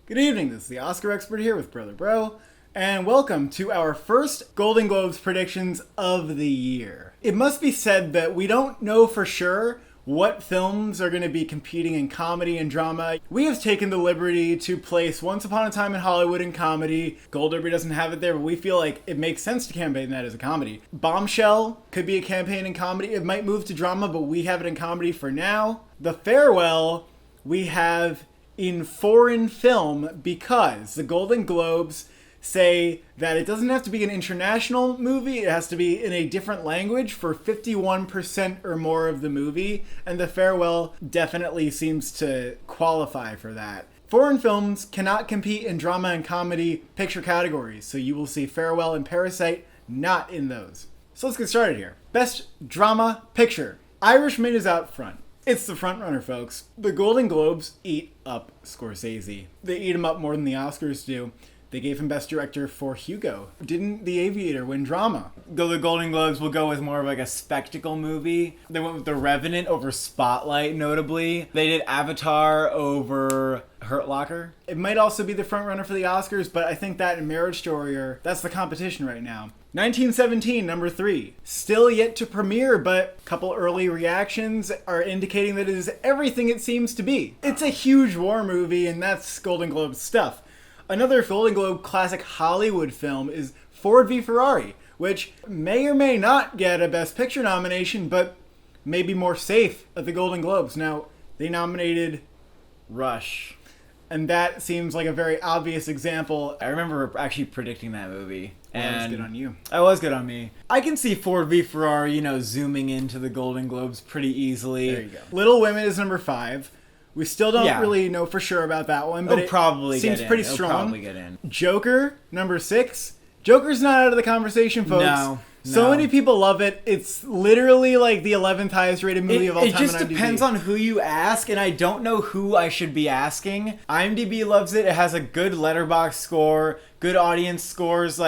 Good evening, this is the Oscar expert here with Brother Bro, and welcome to our first Golden Globes predictions of the year. It must be said that we don't know for sure what films are going to be competing in comedy and drama. We have taken the liberty to place Once Upon a Time in Hollywood in comedy. Gold Derby doesn't have it there, but we feel like it makes sense to campaign that as a comedy. Bombshell could be a campaign in comedy. It might move to drama, but we have it in comedy for now. The Farewell, we have in foreign film because the Golden Globes say that it doesn't have to be an international movie, it has to be in a different language for 51% or more of the movie, and The Farewell definitely seems to qualify for that. Foreign films cannot compete in drama and comedy picture categories, so you will see Farewell and Parasite not in those. So let's get started here. Best Drama Picture. Irishman is out front. It's the frontrunner, folks. The Golden Globes eat up Scorsese. They eat him up more than the Oscars do. They gave him Best Director for Hugo. Didn't The Aviator win drama? The Golden Globes will go with more of like a spectacle movie. They went with The Revenant over Spotlight, notably. They did Avatar over Hurt Locker. It might also be the frontrunner for the Oscars, but I think that and Marriage Story that's the competition right now. 1917, number 3. Still yet to premiere, but a couple early reactions are indicating that it is everything it seems to be. It's a huge war movie, and that's Golden Globe stuff. Another Golden Globe classic Hollywood film is Ford v Ferrari, which may or may not get a Best Picture nomination, but may be more safe at the Golden Globes. Now, they nominated Rush, and that seems like a very obvious example. I remember actually predicting that movie. And that was good on you. That was good on me. I can see Ford v Ferrari, zooming into the Golden Globes pretty easily. There you go. Little Women is number 5. We still don't really know for sure about that one, but it probably seems pretty strong. It'll probably get in. Joker, number 6. Joker's not out of the conversation, folks. No. So many people love it. It's literally like the 11th highest rated movie of all time on IMDb. It just depends on who you ask, and I don't know who I should be asking. IMDb loves it. It has a good letterbox score, good audience scores,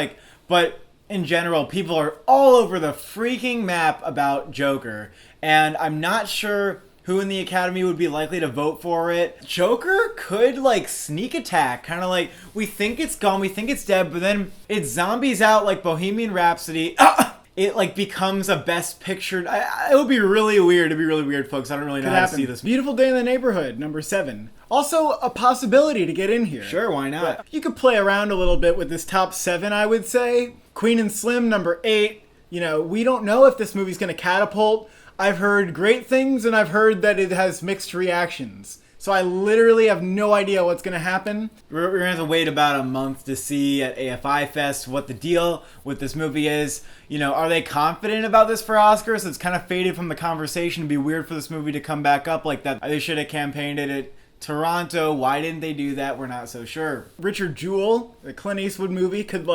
but in general, people are all over the freaking map about Joker, and I'm not sure who in the Academy would be likely to vote for it. Joker could, sneak attack. Kind of like, we think it's gone, we think it's dead, but then it zombies out like Bohemian Rhapsody. It, becomes a Best Picture. It would be really weird. It'd be really weird, folks. I don't really know how to see this. Beautiful Day in the Neighborhood, number 7. Also, a possibility to get in here. Sure, why not? But you could play around a little bit with this top 7, I would say. Queen and Slim, number 8. We don't know if this movie's going to catapult. I've heard great things, and I've heard that it has mixed reactions. So I literally have no idea what's going to happen. We're going to have to wait about a month to see at AFI Fest what the deal with this movie is. Are they confident about this for Oscars? It's kind of faded from the conversation. It'd be weird for this movie to come back up like that. They should have campaigned it at Toronto. Why didn't they do that? We're not so sure. Richard Jewell, the Clint Eastwood movie, could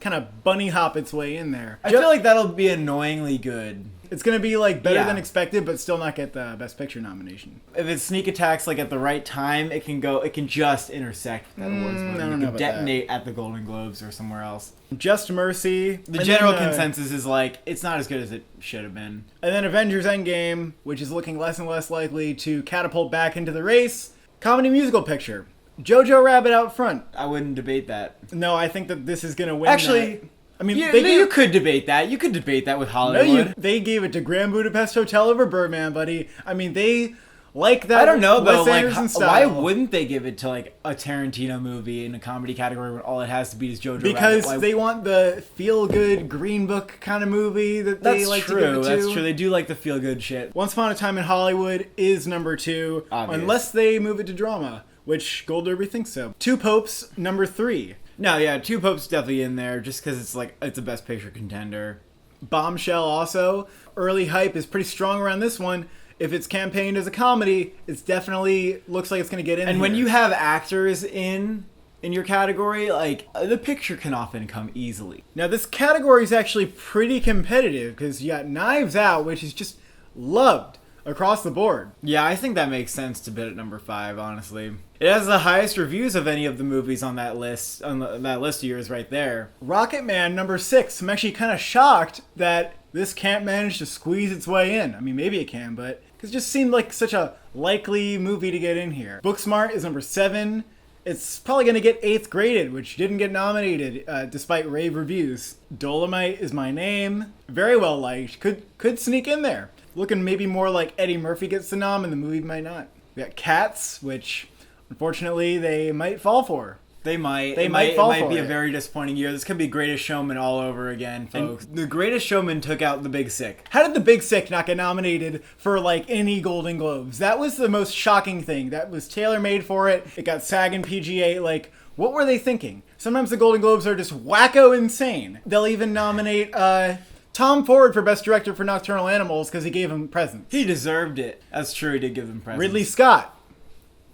kind of bunny hop its way in there. I feel like that'll be annoyingly good. It's going to be better than expected, but still not get the Best Picture nomination. If it sneak attacks at the right time, it can just intersect with that awards voting. I don't know about detonate at the Golden Globes or somewhere else. Just Mercy. The general consensus is it's not as good as it should have been. And then Avengers Endgame, which is looking less and less likely to catapult back into the race. Comedy musical picture. Jojo Rabbit out front. I wouldn't debate that. No, I think that this is going to win. Actually, you could debate that. You could debate that with Hollywood. They gave it to Grand Budapest Hotel over Birdman, buddy. They like that. I don't know, though. Why wouldn't they give it to a Tarantino movie in a comedy category when all it has to be is Jojo Because Rabbit? They want the feel-good Green Book kind of movie that they like to give it to. That's true. They do like the feel-good shit. Once Upon a Time in Hollywood is number 2, unless they move it to drama, which Gold Derby thinks so. Two Popes, number 3. No, yeah, Two Popes definitely in there just because it's a Best Picture contender. Bombshell also. Early hype is pretty strong around this one. If it's campaigned as a comedy, it's definitely looks like it's going to get in. And when you have actors in your category, the picture can often come easily. Now, this category is actually pretty competitive because you got Knives Out, which is just loved across the board. Yeah, I think that makes sense to bid at number 5, honestly. It has the highest reviews of any of the movies on that list, that list of yours right there. Rocketman, number 6. I'm actually kind of shocked that this can't manage to squeeze its way in. Maybe it can, but because it just seemed like such a likely movie to get in here. Booksmart is number 7. It's probably going to get 8th graded, which didn't get nominated despite rave reviews. Dolomite Is My Name, very well liked, could sneak in there. Looking maybe more like Eddie Murphy gets the nom and the movie might not. We got Cats, which unfortunately they might fall for. They might. It might be a very disappointing year. This could be Greatest Showman all over again, folks. And the Greatest Showman took out The Big Sick. How did The Big Sick not get nominated for like any Golden Globes? That was the most shocking thing. That was tailor-made for it. It got SAG and PGA. Like, what were they thinking? Sometimes the Golden Globes are just wacko insane. They'll even nominate Tom Ford for Best Director for Nocturnal Animals because he gave him presents. He deserved it. That's true, he did give them presents. Ridley Scott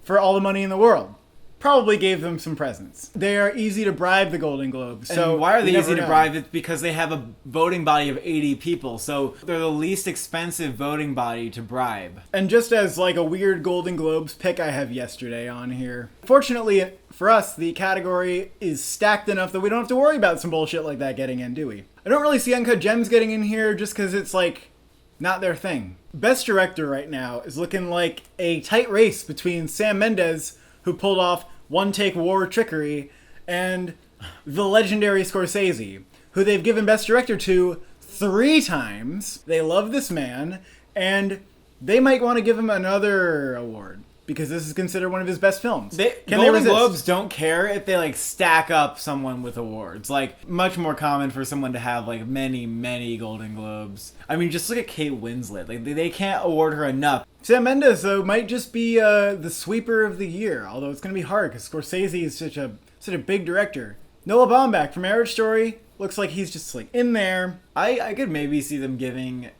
for All the Money in the World. Probably gave them some presents. They are easy to bribe, the Golden Globes. So and why are they easy to bribe? It's because they have a voting body of 80 people. So they're the least expensive voting body to bribe. And just as like a weird Golden Globes pick I have yesterday on here. Fortunately for us, the category is stacked enough that we don't have to worry about some bullshit like that getting in, do we? I don't really see Uncut Gems getting in here just because it's like not their thing. Best Director right now is looking like a tight race between Sam Mendes, who pulled off One Take War Trickery, and the legendary Scorsese, who they've given Best Director to 3 times. They love this man, and they might want to give him another award, because this is considered one of his best films. Golden Globes don't care if they like stack up someone with awards. Like, much more common for someone to have like many Golden Globes. I mean, just look at Kate Winslet. Like, they can't award her enough. Sam Mendes, though, might just be the sweeper of the year, although it's going to be hard because Scorsese is such a big director. Noah Baumbach from Marriage Story looks like he's just like in there. I could maybe see them giving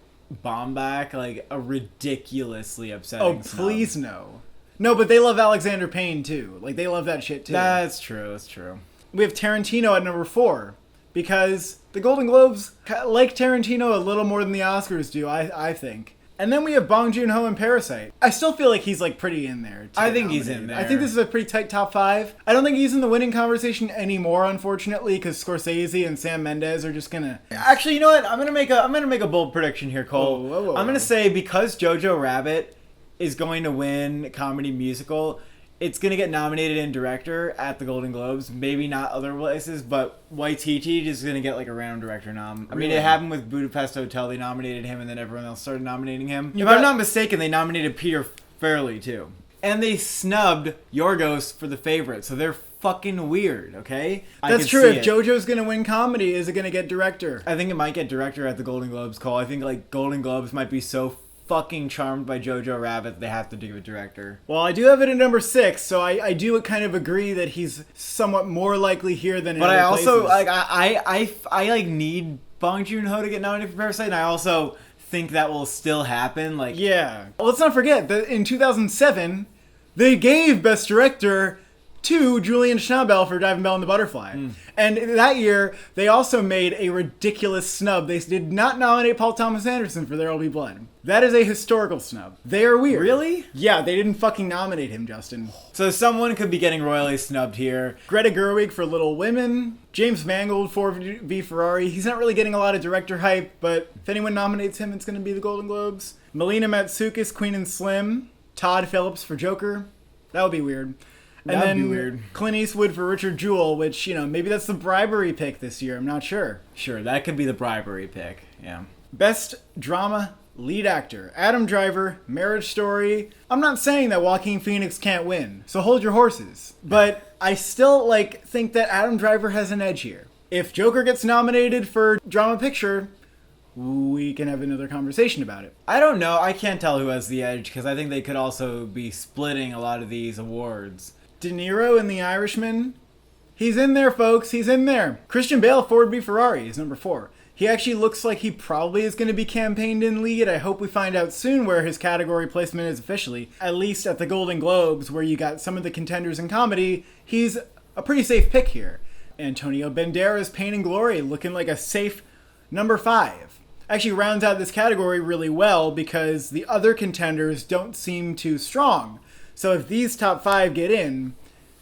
Baumbach like a ridiculously upsetting snub. Please no. No, but they love Alexander Payne too. Like, they love that shit too. That's true. We have Tarantino at number 4 because the Golden Globes like Tarantino a little more than the Oscars do, I think. And then we have Bong Joon-ho and Parasite. I still feel like he's like pretty in there. I think he's in there. I think this is a pretty tight top 5. I don't think he's in the winning conversation anymore, unfortunately, because Scorsese and Sam Mendes are just gonna. Actually, you know what? I'm gonna make a bold prediction here, Cole. Whoa. I'm gonna say because Jojo Rabbit is going to win comedy musical, it's going to get nominated in director at the Golden Globes. Maybe not other places, but Waititi is going to get like a random director nom. I mean, it happened with Budapest Hotel. They nominated him and then everyone else started nominating him. If I'm not mistaken, they nominated Peter Farrelly too. And they snubbed Yorgos for The Favorite. So they're fucking weird, okay? That's true. If JoJo's going to win comedy, is it going to get director? I think it might get director at the Golden Globes, Cole. I think like Golden Globes might be so fucking charmed by Jojo Rabbit they have to do a director. Well, I do have it at number 6, so I do kind of agree that he's somewhat more likely here than in other places. But I also I like need Bong Joon-ho to get nominated for Parasite, and I also think that will still happen. Like, yeah. Well, let's not forget that in 2007 they gave Best Director to Julian Schnabel for Diving Bell and the Butterfly. And that year, they also made a ridiculous snub. They did not nominate Paul Thomas Anderson for There Will Be Blood. That is a historical snub. They are weird. Really? Yeah, they didn't fucking nominate him, Justin. So someone could be getting royally snubbed here. Greta Gerwig for Little Women. James Mangold for V Ferrari. He's not really getting a lot of director hype, but if anyone nominates him, it's going to be the Golden Globes. Melina Matsoukas, Queen and Slim. Todd Phillips for Joker. That would be weird. And That'd then be weird. Clint Eastwood for Richard Jewell, which, maybe that's the bribery pick this year. I'm not sure. Sure, that could be the bribery pick. Yeah. Best Drama Lead Actor. Adam Driver, Marriage Story. I'm not saying that Joaquin Phoenix can't win, so hold your horses. But I still, think that Adam Driver has an edge here. If Joker gets nominated for Drama Picture, we can have another conversation about it. I don't know. I can't tell who has the edge, because I think they could also be splitting a lot of these awards. De Niro in The Irishman. He's in there, folks. He's in there. Christian Bale, Ford v Ferrari is number 4. He actually looks like he probably is going to be campaigned in lead. I hope we find out soon where his category placement is officially. At least at the Golden Globes, where you got some of the contenders in comedy, he's a pretty safe pick here. Antonio Banderas, Pain and Glory, looking like a safe number 5. Actually rounds out this category really well because the other contenders don't seem too strong. So if these top 5 get in,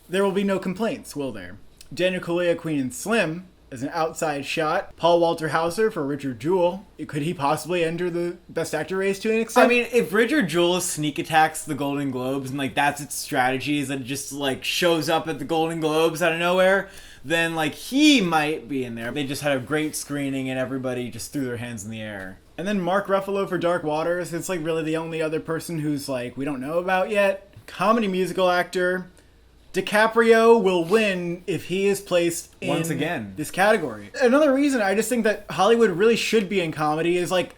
there will be no complaints, will there? Daniel Kaluuya, Queen and Slim, as an outside shot. Paul Walter Hauser for Richard Jewell. Could he possibly enter the Best Actor race to an extent? I mean, if Richard Jewell sneak attacks the Golden Globes and, like, that's its strategy is that it just, like, shows up at the Golden Globes out of nowhere, then, like, he might be in there. They just had a great screening and everybody just threw their hands in the air. And then Mark Ruffalo for Dark Waters. It's, like, really the only other person who's, like, we don't know about yet. Comedy musical actor. DiCaprio will win if he is placed in once again this category. Another reason I just think that Hollywood really should be in comedy is, like,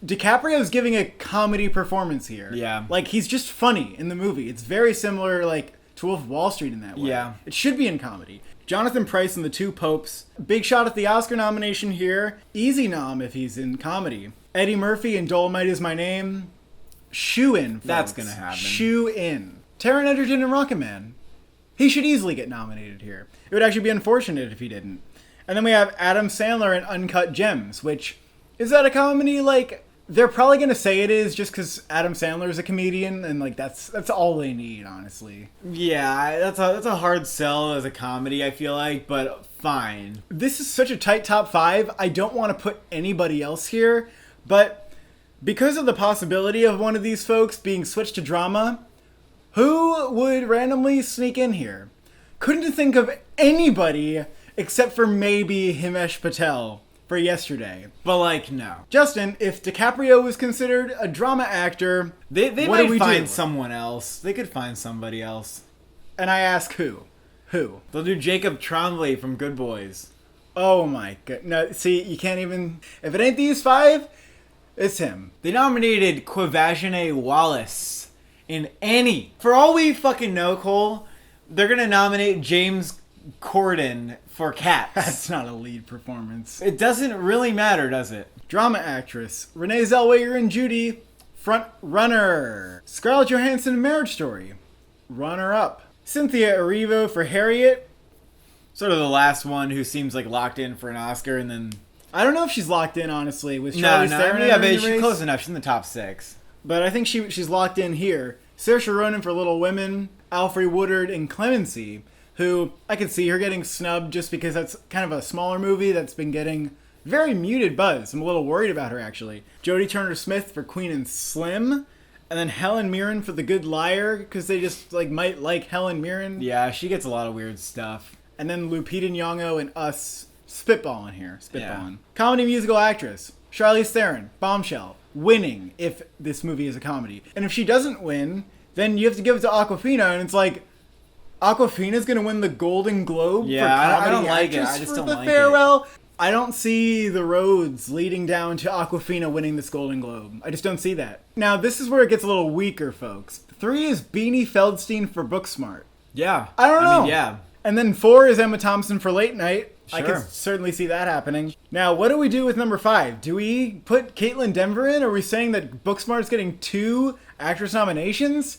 DiCaprio's giving a comedy performance here. Yeah. Like, he's just funny in the movie. It's very similar, like, to Wolf of Wall Street in that way. Yeah. It should be in comedy. Jonathan Pryce in The Two Popes. Big shot at the Oscar nomination here. Easy nom if he's in comedy. Eddie Murphy in Dolomite Is My Name. Shoe in, folks. That's gonna happen. Shoe in. Taron Egerton in Rocketman. He should easily get nominated here. It would actually be unfortunate if he didn't. And then we have Adam Sandler in Uncut Gems, which, is that a comedy? Like, they're probably going to say it is just because Adam Sandler is a comedian, and, like, that's all they need, honestly. Yeah, that's a hard sell as a comedy, I feel like, but fine. This is such a tight top 5, I don't want to put anybody else here, but because of the possibility of one of these folks being switched to drama, who would randomly sneak in here? Couldn't think of anybody except for maybe Himesh Patel for Yesterday. But, like, no. Justin, if DiCaprio was considered a drama actor, They what do might we find do? someone else. They could find somebody else. And I ask who? Who? They'll do Jacob Tremblay from Good Boys. Oh my god. No, see, you can't even... If it ain't these 5, it's him. They nominated Quavagene Wallace in Annie. For all we fucking know, Cole, they're gonna nominate James Corden for Cats. That's not a lead performance. It doesn't really matter, does it? Drama actress. Renee Zellweger and Judy. Front runner. Scarlett Johansson in Marriage Story. Runner up. Cynthia Erivo for Harriet. Sort of the last one who seems like locked in for an Oscar, and then... I don't know if she's locked in, honestly, with No, Charlize Theron. yeah, entering but the she's race. close enough. She's in the top 6. But I think she's locked in here. Saoirse Ronan for Little Women. Alfre Woodard in Clemency, who I could see her getting snubbed just because that's kind of a smaller movie that's been getting very muted buzz. I'm a little worried about her, actually. Jodie Turner-Smith for Queen and Slim. And then Helen Mirren for The Good Liar, because they just might like Helen Mirren. Yeah, she gets a lot of weird stuff. And then Lupita Nyong'o and Us. Spitballing here. Spitballing. Yeah. Comedy musical actress. Charlize Theron. Bombshell. Winning if this movie is a comedy. And if she doesn't win, then you have to give it to Awkwafina, and it's like, Awkwafina's going to win the Golden Globe Yeah, for comedy I don't like it. actress I just for don't The like Farewell. I don't see the roads leading down to Awkwafina winning this Golden Globe. I just don't see that. Now, this is where it gets a little weaker, folks. 3 is Beanie Feldstein for Booksmart. Yeah. I don't know. mean, yeah. And then 4 is Emma Thompson for Late Night. I Sure. can certainly see that happening. Now, what do we do with number 5? Do we put Caitlin Denver in? Are we saying that Booksmart's getting 2 actress nominations?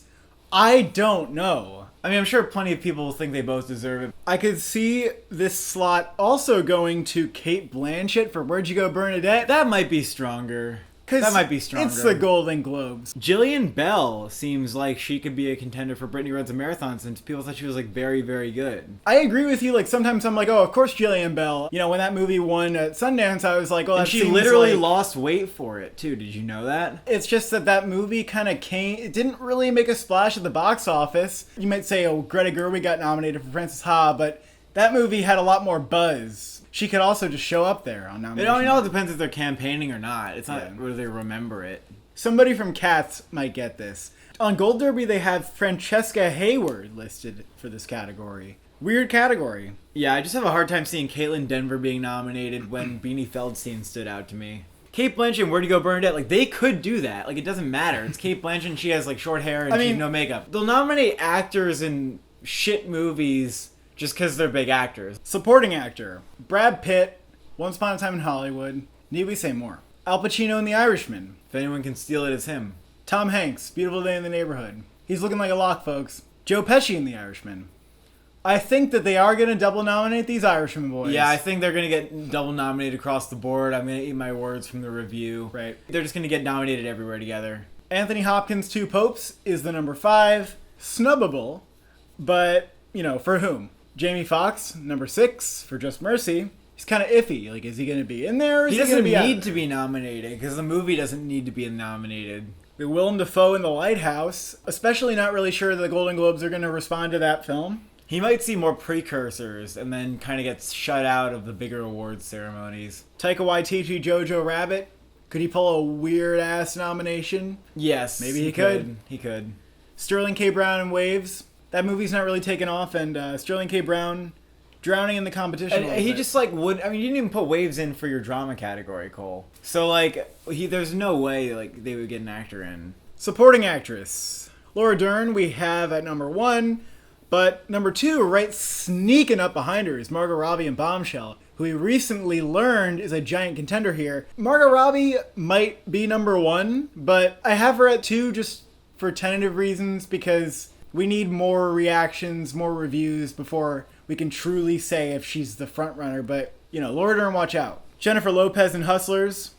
I don't know. I mean, I'm sure plenty of people think they both deserve it. I could see this slot also going to Cate Blanchett for Where'd You Go, Bernadette? That might be stronger. 'Cause That might be stronger. It's the Golden Globes. Jillian Bell seems like she could be a contender for Brittany Runs a Marathon since people thought she was like very, very good. I agree with you. Like, sometimes I'm like, oh, of course Jillian Bell. You know, when that movie won at Sundance, I was like, oh, And that she seems literally like... lost weight for it too. Did you know that? It's just that movie kind of came... It didn't really make a splash at the box office. You might say, oh, Greta Gerwig got nominated for Frances Ha, but that movie had a lot more buzz. She could also just show up there on It nomination. all depends if they're campaigning or not. It's not Yeah. whether they remember it. Somebody from Cats might get this. On Gold Derby, they have Francesca Hayward listed for this category. Weird category. Yeah, I just have a hard time seeing Caitlin Denver being nominated when Beanie Feldstein stood out to me. Kate Blanchett and Where'd You Go, Bernadette? Like, they could do that. Like, it doesn't matter. It's Kate Blanchett and she has, like, short hair and I mean- no makeup. They'll nominate actors in shit movies just because they're big actors. Supporting actor. Brad Pitt, Once Upon a Time in Hollywood. Need we say more? Al Pacino in The Irishman. If anyone can steal it, it's him. Tom Hanks, Beautiful Day in the Neighborhood. He's looking like a lock, folks. Joe Pesci in The Irishman. I think that they are going to double nominate these Irishman boys. Yeah, I think they're going to get double nominated across the board. I'm going to eat my words from the review. Right. They're just going to get nominated everywhere together. Anthony Hopkins, Two Popes, is the number 5. Snubbable, but, you know, for whom? Jamie Foxx, number 6, for Just Mercy. he's kind of iffy. Like, is he going to be in there? Or is He going doesn't to be need to be nominated because the movie doesn't need to be nominated. The Willem Dafoe in The Lighthouse, especially not really sure the Golden Globes are going to respond to that film. He might see more precursors and then kind of gets shut out of the bigger awards ceremonies. Taika Waititi, Jojo Rabbit. Could he pull a weird-ass nomination? Yes. Maybe he could. He could. Sterling K. Brown and Waves. That movie's not really taken off, and Sterling K. Brown drowning in the competition. And he just like would. I mean, you didn't even put Waves in for your drama category, Cole. So like, there's no way like they would get an actor in. Supporting actress. Laura Dern we have at number 1, but number 2, right sneaking up behind her, is Margot Robbie in Bombshell, who we recently learned is a giant contender here. Margot Robbie might be number 1, but I have her at 2 just for tentative reasons, because we need more reactions, more reviews before we can truly say if she's the front runner. But, you know, Laura Dern, watch out. Jennifer Lopez in Hustlers.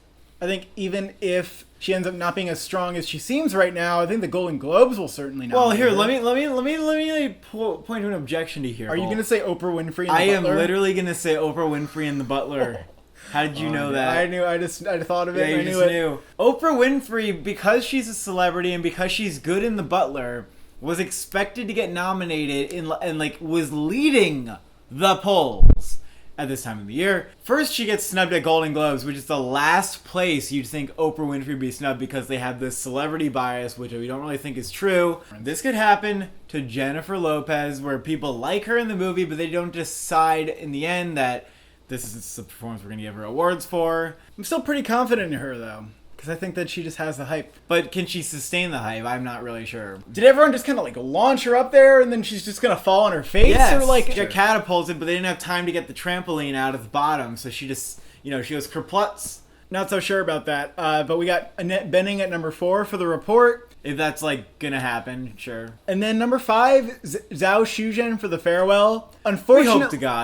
I think even if she ends up not being as strong as she seems right now, I think the Golden Globes will certainly not. Well, here, let me point to an objection to here. Are you going to say Oprah Winfrey in The Butler? I am literally going to say Oprah Winfrey in The Butler. How did you know that? I knew. I thought of it. Yeah, I you knew. Oprah Winfrey, because she's a celebrity and because she's good in The Butler, was expected to get nominated and like was leading the polls at this time of the year. First, she gets snubbed at Golden Globes, which is the last place you'd think Oprah Winfrey would be snubbed because they have this celebrity bias, which we don't really think is true. This could happen to Jennifer Lopez, where people like her in the movie, but they don't decide in the end that this is the performance we're going to give her awards for. I'm still pretty confident in her, though, because I think that she just has the hype. But can she sustain the hype? I'm not really sure. Did everyone just kind of like launch her up there and then she's just going to fall on her face? Yes, or like she got catapulted, but they didn't have time to get the trampoline out of the bottom, so she just, she goes kerplutz. Not so sure about that, but we got Annette Bening at number 4 for The Report. If that's like gonna happen, sure. And then number 5, Zhao Shuzhen for The Farewell. Unfortunately,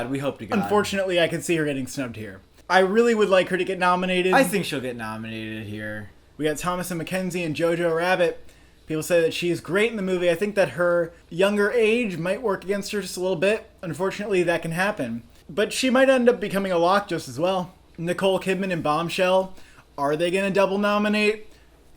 we hope to God. Unfortunately, I can see her getting snubbed here. I really would like her to get nominated. I think she'll get nominated here. We got Thomas and Mackenzie and Jojo Rabbit. People say that she is great in the movie. I think that her younger age might work against her just a little bit. Unfortunately, that can happen. But she might end up becoming a lock just as well. Nicole Kidman in Bombshell. Are they going to double nominate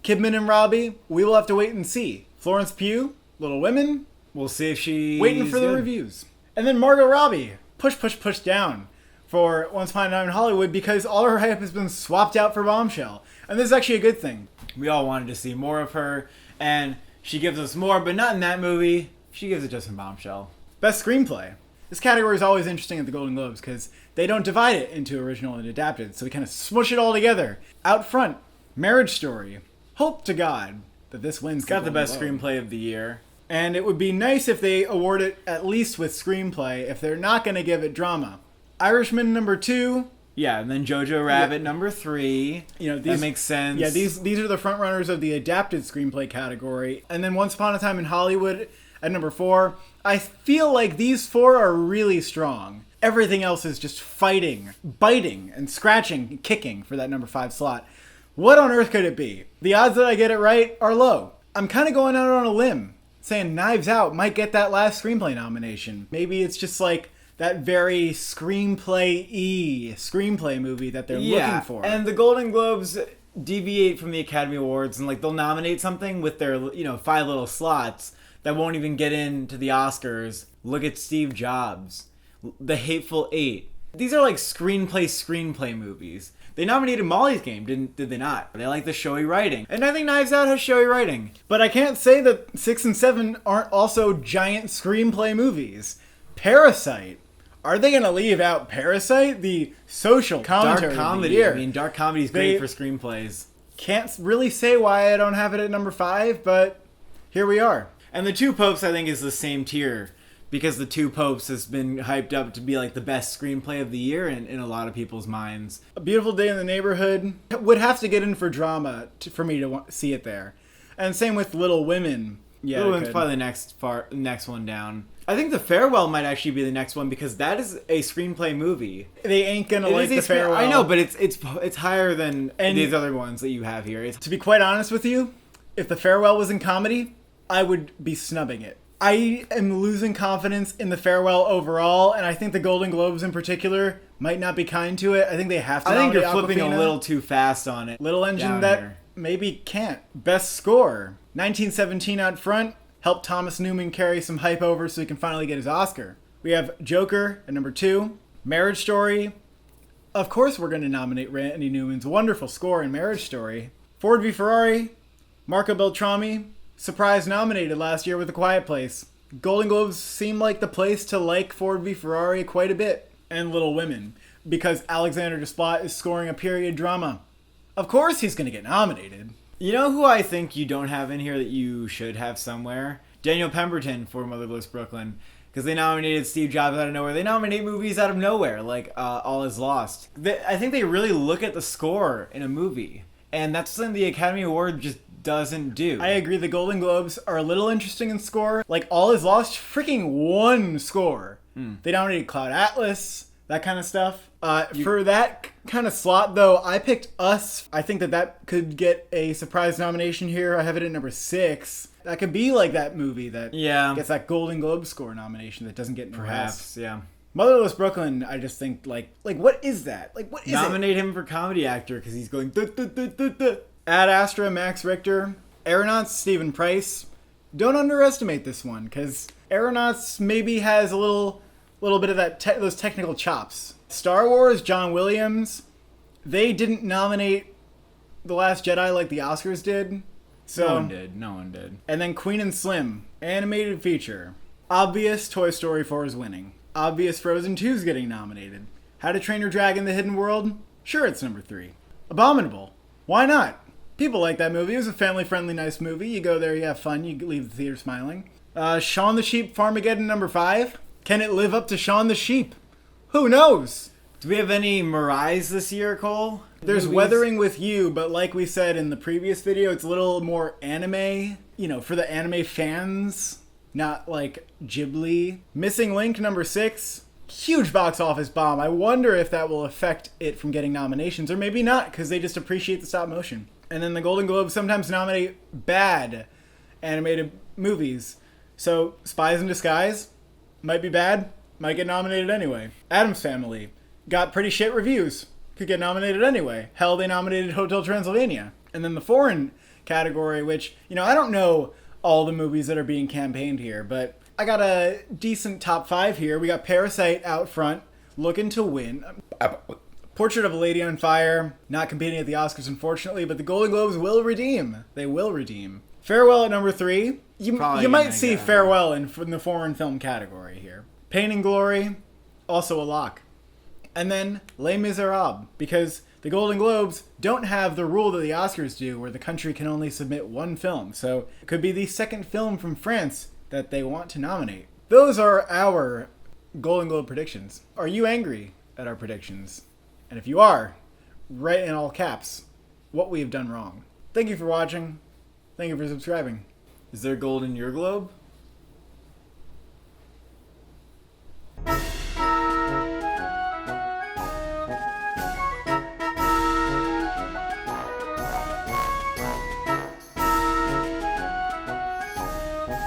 Kidman and Robbie? We will have to wait and see. Florence Pugh, Little Women. We'll see if she's waiting for the reviews. And then Margot Robbie, push down for Once Upon a Time in Hollywood, because all her hype has been swapped out for Bombshell. And this is actually a good thing. We all wanted to see more of her, and she gives us more, but not in that movie. She gives it just in Bombshell. Best Screenplay. This category is always interesting at the Golden Globes because they don't divide it into original and adapted, so they kind of smush it all together. Out front, Marriage Story. Hope to God that this wins. It's got the best screenplay of the year. And it would be nice if they award it at least with screenplay if they're not going to give it drama. Irishman number 2. Yeah, and then Jojo Rabbit number 3. That makes sense. Yeah, these are the front runners of the adapted screenplay category. And then Once Upon a Time in Hollywood at number 4. I feel like these 4 are really strong. Everything else is just fighting, biting, and scratching, and kicking for that number 5 slot. What on earth could it be? The odds that I get it right are low. I'm kind of going out on a limb, saying Knives Out might get that last screenplay nomination. Maybe it's just like that very screenplay-y screenplay movie that they're looking for. And the Golden Globes deviate from the Academy Awards, and like they'll nominate something with their 5 little slots that won't even get into the Oscars. Look at Steve Jobs, The Hateful Eight. These are like screenplay movies. They nominated Molly's Game, did they not? They like the showy writing. And I think Knives Out has showy writing. But I can't say that 6 and 7 aren't also giant screenplay movies. Parasite. Are they going to leave out Parasite? The social commentary dark comedy. Of the year. I mean, dark comedy is great for screenplays. Can't really say why I don't have it at number 5, but here we are. And The Two Popes, I think, is the same tier. Because The Two Popes has been hyped up to be like the best screenplay of the year in a lot of people's minds. A Beautiful Day in the Neighborhood would have to get in for drama for me to see it there. And same with Little Women. Yeah, Little Women's probably the next one down. I think The Farewell might actually be the next one because that is a screenplay movie. They ain't gonna like The Farewell. I know, but it's higher than these other ones that you have here. To be quite honest with you, if The Farewell was in comedy, I would be snubbing it. I am losing confidence in The Farewell overall, and I think the Golden Globes in particular might not be kind to it. I think they have to I think nominate you're flipping Awkwafina. a little too fast on it. Little engine down that here. maybe can't. Best score. 1917 out front. Helped Thomas Newman carry some hype over so he can finally get his Oscar. We have Joker at number 2. Marriage Story. Of course we're going to nominate Randy Newman's wonderful score in Marriage Story. Ford v Ferrari. Marco Beltrami. Surprise nominated last year with A Quiet Place. Golden Globes seem like the place to like Ford v Ferrari quite a bit. And Little Women. Because Alexander Desplat is scoring a period drama. Of course he's going to get nominated. You know who I think you don't have in here that you should have somewhere? Daniel Pemberton for Motherless Brooklyn. Because they nominated Steve Jobs out of nowhere. They nominate movies out of nowhere, like All Is Lost. I think they really look at the score in a movie. And that's something the Academy Award just doesn't do. I agree, the Golden Globes are a little interesting in score. Like, All Is Lost, freaking one score. They nominated Cloud Atlas, that kind of stuff. For that kind of slot, though, I picked Us. I think that could get a surprise nomination here. I have it at number 6. That could be like that movie that gets that Golden Globe score nomination that doesn't get Perhaps, yeah. Motherless Brooklyn, I just think, like what is that? Like, what is Nominate him for comedy actor because he's going... Ad Astra, Max Richter. Aeronauts, Stephen Price. Don't underestimate this one, because Aeronauts maybe has a little bit of that those technical chops. Star Wars, John Williams. They didn't nominate The Last Jedi like the Oscars did. So, No one did. And then Queen and Slim, animated feature. Obvious, Toy Story 4 is winning. Obvious, Frozen 2 is getting nominated. How to Train Your Dragon: The Hidden World? Sure, it's number 3. Abominable. Why not? People like that movie. It was a family-friendly, nice movie. You go there, you have fun, you leave the theater smiling. Shaun the Sheep, Farmageddon, number 5. Can it live up to Shaun the Sheep? Who knows? Do we have any Mirais this year, Cole? There's Movies? Weathering with You, but like we said in the previous video, it's a little more anime, for the anime fans, not like Ghibli. Missing Link, number 6. Huge box office bomb. I wonder if that will affect it from getting nominations, or maybe not, because they just appreciate the stop motion. And then the Golden Globes sometimes nominate bad animated movies. So Spies in Disguise might be bad, might get nominated anyway. Addams Family got pretty shit reviews, could get nominated anyway. Hell, they nominated Hotel Transylvania. And then the foreign category, which, I don't know all the movies that are being campaigned here, but I got a decent top 5 here. We got Parasite out front, looking to win. Portrait of a Lady on Fire, not competing at the Oscars, unfortunately, but the Golden Globes will redeem. They will redeem. Farewell at number 3. You might see Farewell in the foreign film category here. Pain and Glory, also a lock. And then Les Miserables, because the Golden Globes don't have the rule that the Oscars do, where the country can only submit one film. So it could be the second film from France that they want to nominate. Those are our Golden Globe predictions. Are you angry at our predictions? And if you are, write in all caps what we have done wrong. Thank you for watching. Thank you for subscribing. Is there gold in your globe?